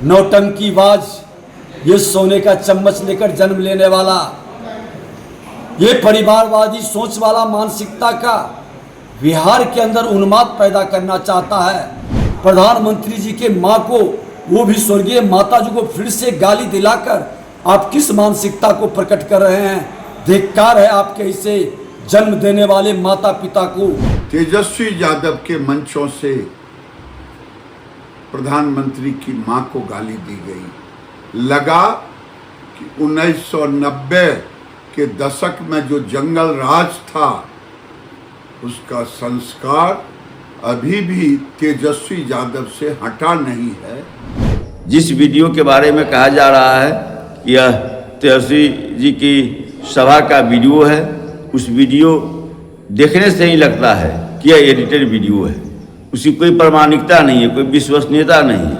नौटंकीबाज, ये सोने का चम्मच लेकर जन्म लेने वाला, ये परिवारवादी सोच वाला मानसिकता का बिहार के अंदर उन्माद पैदा करना चाहता है। प्रधानमंत्री जी के मां को, वो भी स्वर्गीय माता जी को फिर से गाली दिलाकर आप किस मानसिकता को प्रकट कर रहे हैं? धिक्कार है आपके इसे जन्म देने वाले माता पिता को। तेजस्वी यादव के मंचों से प्रधानमंत्री की मां को गाली दी गई। लगा कि 1990 के दशक में जो जंगल राज था उसका संस्कार अभी भी तेजस्वी यादव से हटा नहीं है। जिस वीडियो के बारे में कहा जा रहा है कि यह तेजस्वी जी की सभा का वीडियो है, उस वीडियो देखने से ही लगता है कि यह एडिटेड वीडियो है। उसकी कोई प्रामाणिकता नहीं है, कोई विश्वसनीयता नहीं है।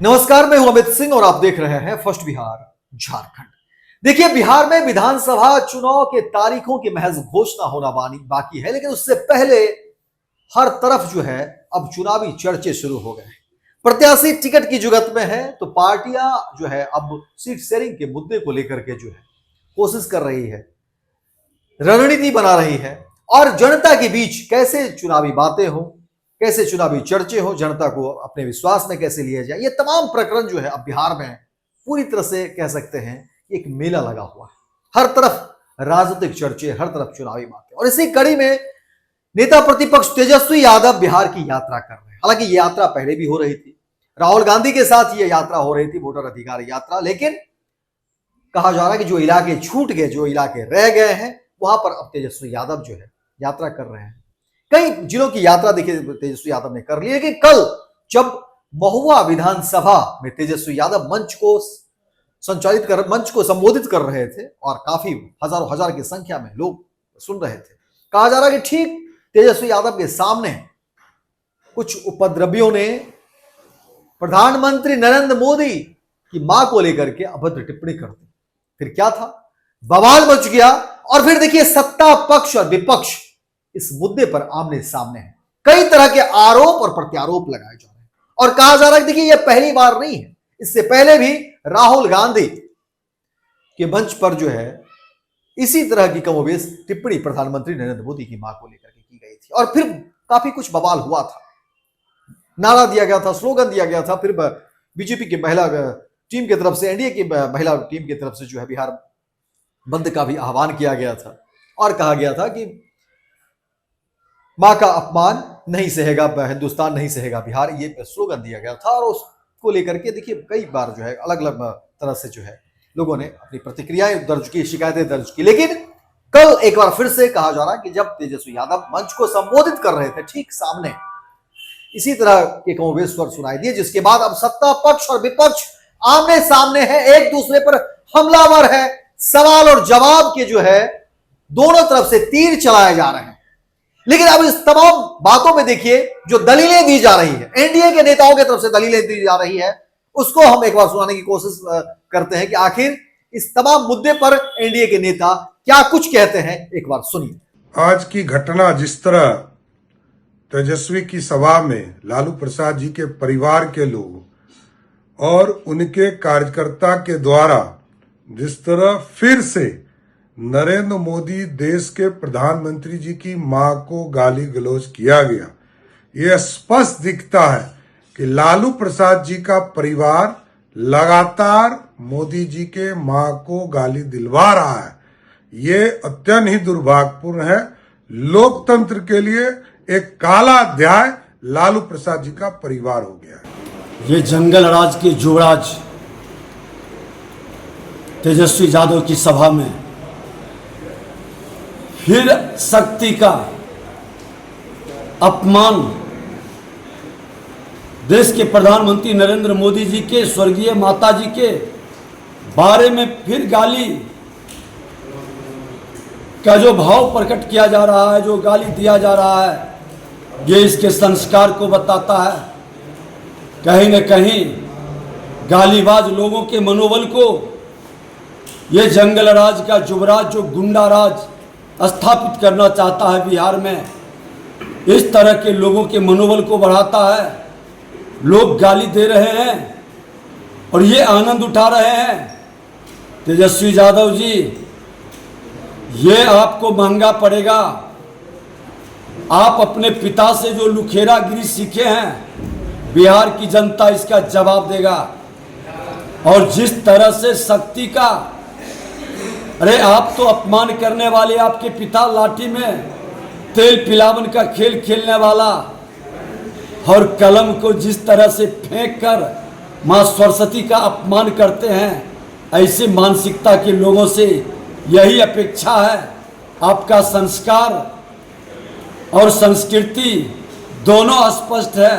नमस्कार, मैं हूं अमित सिंह और आप देख रहे हैं फर्स्ट बिहार झारखंड। देखिए, बिहार में विधानसभा चुनाव के तारीखों की महज घोषणा होना बाकी है, लेकिन उससे पहले हर तरफ जो है अब चुनावी चर्चे शुरू हो गए। प्रत्याशी टिकट की जुगत में है तो पार्टियां जो है अब सीट शेयरिंग के मुद्दे को लेकर के जो है कोशिश कर रही है, रणनीति बना रही है और जनता के बीच कैसे चुनावी बातें हो, कैसे चुनावी चर्चे हो, जनता को अपने विश्वास में कैसे लिया जाए, ये तमाम प्रकरण जो है अब बिहार में पूरी तरह से कह सकते हैं एक मेला लगा हुआ है। हर तरफ राजनीतिक चर्चे, हर तरफ चुनावी बातें, और इसी कड़ी में नेता प्रतिपक्ष तेजस्वी यादव बिहार की यात्रा कर रहे हैं। हालांकि ये यात्रा पहले भी हो रही थी, राहुल गांधी के साथ ये यात्रा हो रही थी, वोटर अधिकार यात्रा, लेकिन कहा जा रहा है कि जो इलाके छूट गए, जो इलाके रह गए हैं, वहां पर अब तेजस्वी यादव जो है यात्रा कर रहे हैं। कई जिलों की यात्रा देखिए तेजस्वी यादव ने कर ली, लेकिन कल जब महुआ विधानसभा में तेजस्वी यादव मंच को संबोधित कर रहे थे और काफी हजारों हजार की संख्या में लोग सुन रहे थे, कहा जा रहा है कि ठीक तेजस्वी यादव के सामने कुछ उपद्रवियों ने प्रधानमंत्री नरेंद्र मोदी की मां को लेकर के अभद्र टिप्पणी कर दी। फिर क्या था, बवाल मच गया। और फिर देखिए, सत्ता पक्ष और विपक्ष इस मुद्दे पर आमने सामने है। कई तरह के आरोप और प्रत्यारोप लगाए जा रहे हैं और कहा जा रहा है देखिए, यह पहली बार नहीं है, इससे पहले भी राहुल गांधी के मंच पर जो है इसी तरह की कमोबेश टिप्पणी प्रधानमंत्री नरेंद्र मोदी की मां को लेकर के की गई थी और फिर काफी कुछ बवाल हुआ था, नारा दिया गया था, स्लोगन दिया गया था। फिर बीजेपी की महिला टीम की तरफ से, एनडीए की महिला टीम की तरफ से जो है बिहार बंद का भी आह्वान किया गया था और कहा गया था कि मां का अपमान नहीं सहेगा हिंदुस्तान, नहीं सहेगा बिहार, ये स्लोगन दिया गया था। और उसको लेकर के देखिए कई बार जो है अलग अलग तरह से जो है लोगों ने अपनी प्रतिक्रियाएं दर्ज की, शिकायतें दर्ज की। लेकिन कल एक बार फिर से कहा जा रहा है कि जब तेजस्वी यादव मंच को संबोधित कर रहे थे, ठीक सामने इसी तरह के कमोबेश स्वर सुनाई दिए, जिसके बाद अब सत्ता पक्ष और विपक्ष आमने सामने है, एक दूसरे पर हमलावर है। सवाल और जवाब के जो है दोनों तरफ से तीर चलाए जा रहे हैं। लेकिन अब इस तमाम बातों में देखिए जो दलीलें दी जा रही है, एनडीए के नेताओं की तरफ से दलीलें दी जा रही है, उसको हम एक बार सुनाने की कोशिश करते हैं कि आखिर इस तमाम मुद्दे पर एनडीए के नेता क्या कुछ कहते हैं। एक बार सुनिए। आज की घटना जिस तरह तेजस्वी की सभा में लालू प्रसाद जी के परिवार के लोग और उनके कार्यकर्ता के द्वारा जिस तरह फिर से नरेंद्र मोदी देश के प्रधानमंत्री जी की मां को गाली गलौज किया गया, यह स्पष्ट दिखता है कि लालू प्रसाद जी का परिवार लगातार मोदी जी के मां को गाली दिलवा रहा है। ये अत्यंत ही दुर्भाग्यपूर्ण है। लोकतंत्र के लिए एक काला अध्याय लालू प्रसाद जी का परिवार हो गया है। ये जंगल राज के युवराज तेजस्वी यादव की सभा में फिर शक्ति का अपमान, देश के प्रधानमंत्री नरेंद्र मोदी जी के, स्वर्गीय माता जी के बारे में फिर गाली का जो भाव प्रकट किया जा रहा है, जो गाली दिया जा रहा है, ये इसके संस्कार को बताता है। कहीं न कहीं गालीबाज लोगों के मनोबल को ये जंगल राज का युवराज जो गुंडा राज स्थापित करना चाहता है बिहार में, इस तरह के लोगों के मनोबल को बढ़ाता है। लोग गाली दे रहे हैं और ये आनंद उठा रहे हैं। तेजस्वी यादव जी, ये आपको महंगा पड़ेगा। आप अपने पिता से जो लुखेरागिरी सीखे हैं, बिहार की जनता इसका जवाब देगा। और जिस तरह से शक्ति का, अरे आप तो अपमान करने वाले, आपके पिता लाठी में तेल पिलावन का खेल खेलने वाला, और कलम को जिस तरह से फेंक कर मां सरस्वती का अपमान करते हैं, ऐसी मानसिकता के लोगों से यही अपेक्षा है। आपका संस्कार और संस्कृति दोनों स्पष्ट है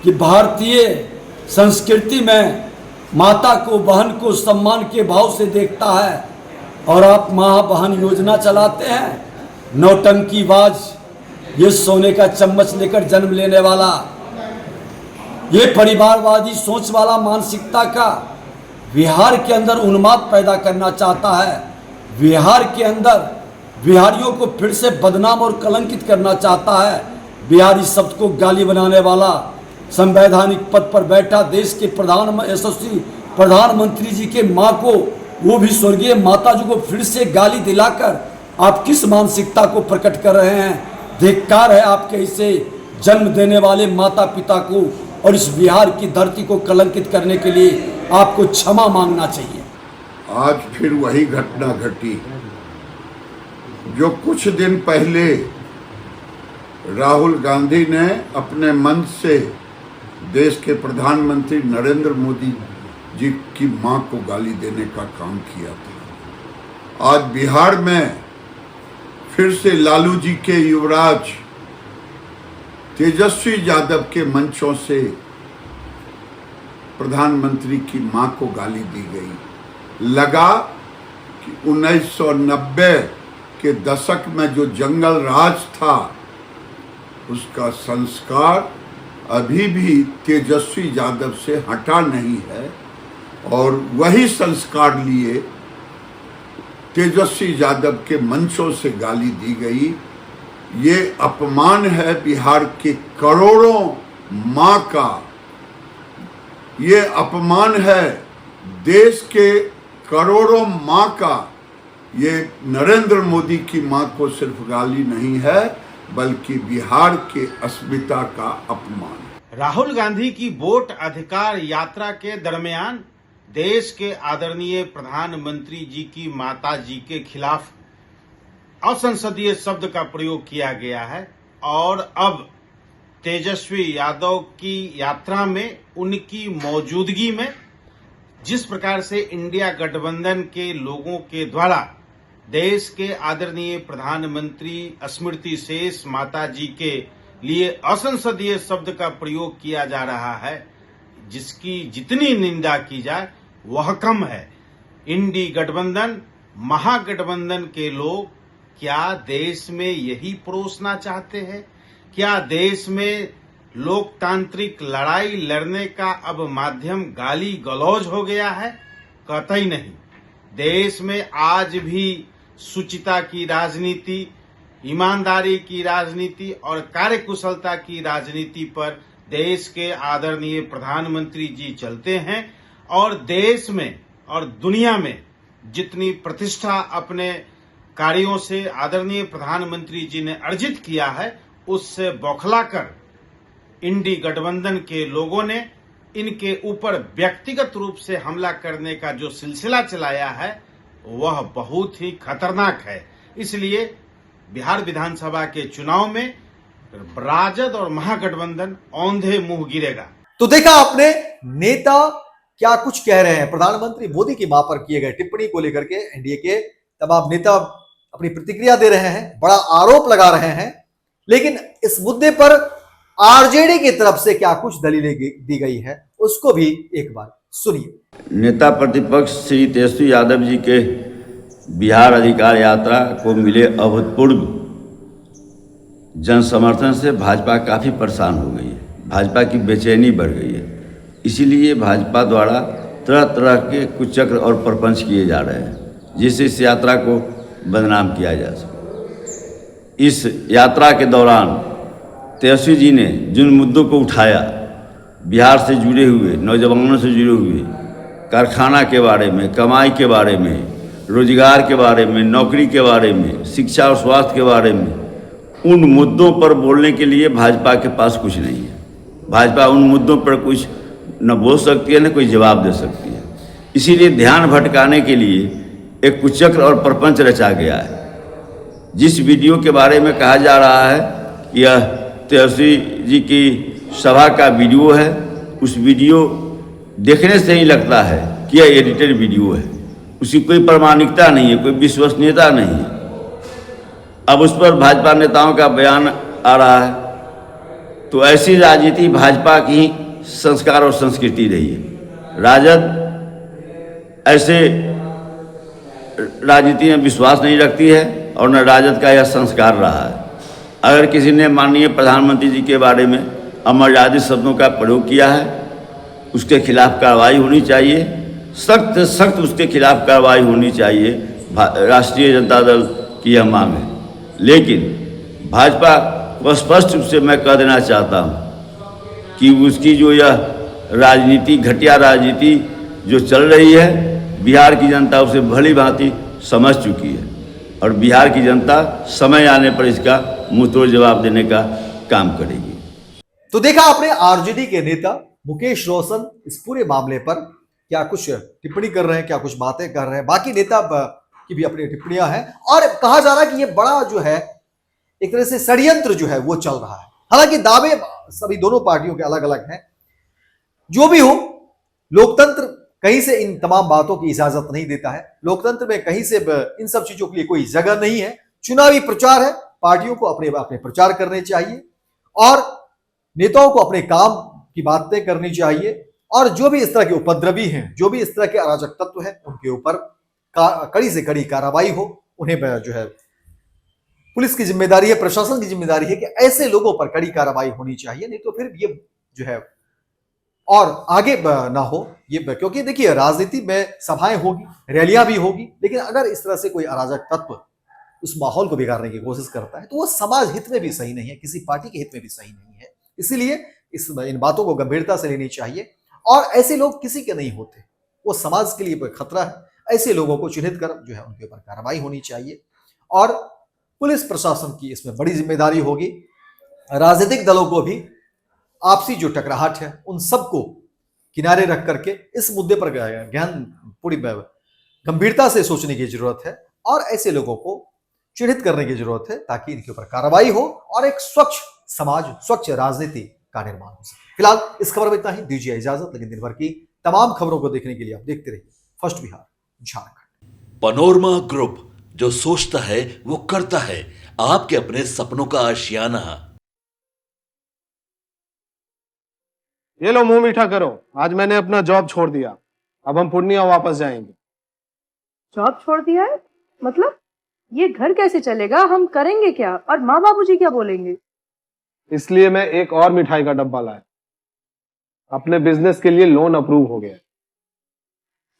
कि भारतीय संस्कृति में माता को, बहन को सम्मान के भाव से देखता है, और आप माँ बहन योजना चलाते हैं। नौटंकीबाज, ये सोने का चम्मच लेकर जन्म लेने वाला, ये परिवारवादी सोच वाला मानसिकता का बिहार के अंदर उन्माद पैदा करना चाहता है। बिहार के अंदर बिहारियों को फिर से बदनाम और कलंकित करना चाहता है। बिहारी शब्द को गाली बनाने वाला, संवैधानिक पद पर बैठा देश के यशस्वी प्रधानमंत्री जी के माँ को, वो भी स्वर्गीय माता जी को फिर से गाली दिलाकर आप किस मानसिकता को प्रकट कर रहे हैं। धिक्कार है आपके इसे जन्म देने वाले माता पिता को, और इस बिहार की धरती को कलंकित करने के लिए आपको क्षमा मांगना चाहिए। आज फिर वही घटना घटी जो कुछ दिन पहले राहुल गांधी ने अपने मंच से देश के प्रधानमंत्री नरेंद्र मोदी जी की मां को गाली देने का काम किया था। आज बिहार में फिर से लालू जी के युवराज तेजस्वी यादव के मंचों से प्रधानमंत्री की मां को गाली दी गई। लगा कि 1990 के दशक में जो जंगल राज था, उसका संस्कार अभी भी तेजस्वी यादव से हटा नहीं है, और वही संस्कार लिए तेजस्वी यादव के मंचों से गाली दी गई। ये अपमान है बिहार के करोड़ों माँ का, ये अपमान है देश के करोड़ों माँ का। ये नरेंद्र मोदी की माँ को सिर्फ गाली नहीं है, बल्कि बिहार के अस्मिता का अपमान। राहुल गांधी की वोट अधिकार यात्रा के दरमियान देश के आदरणीय प्रधानमंत्री जी की माता जी के खिलाफ असंसदीय शब्द का प्रयोग किया गया है, और अब तेजस्वी यादव की यात्रा में उनकी मौजूदगी में जिस प्रकार से इंडिया गठबंधन के लोगों के द्वारा देश के आदरणीय प्रधानमंत्री स्मृति शेष माता जी के लिए असंसदीय शब्द का प्रयोग किया जा रहा है, जिसकी जितनी निंदा की जाए वह कम है। इंडी गठबंधन, महागठबंधन के लोग क्या देश में यही परोसना चाहते हैं? क्या देश में लोकतांत्रिक लड़ाई लड़ने का अब माध्यम गाली गलौज हो गया है? कतई नहीं। देश में आज भी शुचिता की राजनीति, ईमानदारी की राजनीति और कार्यकुशलता की राजनीति पर देश के आदरणीय प्रधानमंत्री जी चलते हैं, और देश में और दुनिया में जितनी प्रतिष्ठा अपने कार्यों से आदरणीय प्रधानमंत्री जी ने अर्जित किया है, उससे बौखलाकर इंडी गठबंधन के लोगों ने इनके ऊपर व्यक्तिगत रूप से हमला करने का जो सिलसिला चलाया है, वह बहुत ही खतरनाक है। इसलिए बिहार विधानसभा के चुनाव में राजद और महागठबंधन औंधे मुंह गिरेगा। तो देखा आपने नेता क्या कुछ कह रहे हैं प्रधानमंत्री मोदी की मां पर किए गए टिप्पणी को लेकर के। एनडीए के तमाम नेता अपनी प्रतिक्रिया दे रहे हैं, बड़ा आरोप लगा रहे हैं, लेकिन इस मुद्दे पर आरजेडी की तरफ से क्या कुछ दलीलें दी गई है, उसको भी एक बार सुनिए। नेता प्रतिपक्ष श्री तेजस्वी यादव जी के बिहार अधिकार यात्रा को मिले अभूतपूर्व जन समर्थन से भाजपा काफ़ी परेशान हो गई है। भाजपा की बेचैनी बढ़ गई है। इसीलिए भाजपा द्वारा तरह तरह के कुचक्र और प्रपंच किए जा रहे हैं। जिससे इस यात्रा को बदनाम किया जा सके। इस यात्रा के दौरान तेजस्वी जी ने जिन मुद्दों को उठाया, बिहार से जुड़े हुए, नौजवानों से जुड़े हुए, कारखाना के बारे में, कमाई के बारे में, रोजगार के बारे में, नौकरी के बारे में, शिक्षा और स्वास्थ्य के बारे में, उन मुद्दों पर बोलने के लिए भाजपा के पास कुछ नहीं है। भाजपा उन मुद्दों पर कुछ न बोल सकती है न कोई जवाब दे सकती है। इसीलिए ध्यान भटकाने के लिए एक कुचक्र और प्रपंच रचा गया है। जिस वीडियो के बारे में कहा जा रहा है कि यह तेजस्वी जी की सभा का वीडियो है, उस वीडियो देखने से ही लगता है कि यह एडिटेड वीडियो है। उसकी कोई प्रामाणिकता नहीं है, कोई विश्वसनीयता नहीं है। अब उस पर भाजपा नेताओं का बयान आ रहा है, तो ऐसी राजनीति भाजपा की संस्कार और संस्कृति रही है। राजद ऐसे राजनीति में विश्वास नहीं रखती है और न राजद का यह संस्कार रहा है। अगर किसी ने माननीय प्रधानमंत्री जी के बारे में अमर्यादित शब्दों का प्रयोग किया है, उसके खिलाफ कार्रवाई होनी चाहिए, सख्त सख्त उसके खिलाफ कार्रवाई होनी चाहिए। राष्ट्रीय जनता दल की यह मांग है। लेकिन भाजपा को स्पष्ट रूप से मैं कह देना चाहता हूँ कि उसकी जो यह राजनीति, घटिया राजनीति जो चल रही है, बिहार की जनता उसे भली भांति समझ चुकी है और बिहार की जनता समय आने पर इसका मुंहतोड़ जवाब देने का काम करेगी। तो देखा आपने आरजेडी के नेता मुकेश रोशन इस पूरे मामले पर क्या कुछ टिप्पणी कर रहे हैं, क्या कुछ बातें कर रहे हैं। बाकी नेता की भी अपनी टिप्पणियां हैं और कहा जा रहा है कि ये बड़ा जो है एक तरह से षड्यंत्र जो है वो चल रहा है। हालांकि दावे सभी दोनों पार्टियों के अलग अलग हैं। जो भी हो, लोकतंत्र कहीं से इन तमाम बातों की इजाजत नहीं देता है। लोकतंत्र में कहीं से इन सब चीजों के लिए कोई जगह नहीं है। चुनावी प्रचार है, पार्टियों को अपने अपने प्रचार करने चाहिए और नेताओं को अपने काम की बातें करनी चाहिए। और जो भी इस तरह के उपद्रवी हैं, जो भी इस तरह के अराजक तत्व हैं, उनके ऊपर कड़ी से कड़ी कार्रवाई हो। उन्हें जो है पुलिस की जिम्मेदारी है, प्रशासन की जिम्मेदारी है कि ऐसे लोगों पर कड़ी कार्रवाई होनी चाहिए, नहीं तो फिर ये जो है और आगे ना हो ये। क्योंकि देखिए, राजनीति में सभाएं होगी, रैलियां भी होगी, लेकिन अगर इस तरह से कोई अराजक तत्व उस माहौल को बिगाड़ने की कोशिश करता है तो वो समाज हित में भी सही नहीं है, किसी पार्टी के हित में भी सही नहीं है। इसीलिए इन बातों को गंभीरता से लेनी चाहिए और ऐसे लोग किसी के नहीं होते, वो समाज के लिए खतरा है। ऐसे लोगों को चिन्हित कर जो है उनके ऊपर कार्रवाई होनी चाहिए और पुलिस प्रशासन की इसमें बड़ी जिम्मेदारी होगी। राजनीतिक दलों को भी आपसी जो टकराहट है उन सबको किनारे रख करके इस मुद्दे पर पूरी गंभीरता से सोचने की जरूरत है और ऐसे लोगों को चिन्हित करने की जरूरत है ताकि इनके ऊपर कार्रवाई हो और एक स्वच्छ समाज, स्वच्छ राजनीति का निर्माण हो सके। फिलहाल इस खबर में इतना ही, दीजिए इजाजत। लेकिन दिन भर की तमाम खबरों को देखने के लिए आप देखते रहिए first Bihar Jharkhand. Panorama group, जो सोचता है वो करता है। आपके अपने सपनों का आशियाना। ये लो, मुंह मीठा करो। आज मैंने अपना जॉब छोड़ दिया, अब हम पूर्णिया वापस जाएंगे। जॉब छोड़ दिया है? मतलब ये घर कैसे चलेगा? हम करेंगे क्या? और माँ बाबूजी क्या बोलेंगे? इसलिए मैं एक और मिठाई का डब्बा लाया। अपने बिजनेस के लिए लोन अप्रूव हो गया।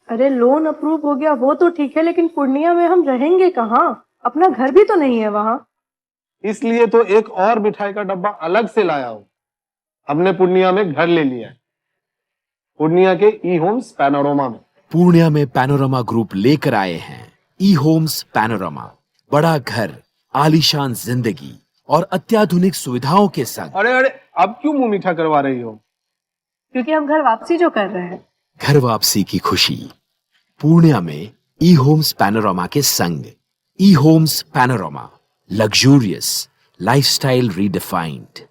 अरे लोन अप्रूव हो गया वो तो ठीक है, लेकिन पूर्णिया में हम रहेंगे कहाँ? अपना घर भी तो नहीं है वहां। इसलिए तो एक और मिठाई का डब्बा अलग से लाया हूं। हमने पूर्णिया में घर ले लिया है, पूर्णिया के ई होम्स पैनोरमा में। पूर्णिया में पैनोरमा ग्रुप लेकर आए हैं ई होम्स पैनोरमा। बड़ा घर, आलीशान जिंदगी और अत्याधुनिक सुविधाओं के संग। अरे अब क्यों मुंह मीठा करवा रही हो? क्योंकि हम घर वापसी जो कर रहे हैं। घर वापसी की खुशी पूर्णिया में ई होम्स पैनोरमा के संग। E homes panorama, luxurious lifestyle redefined.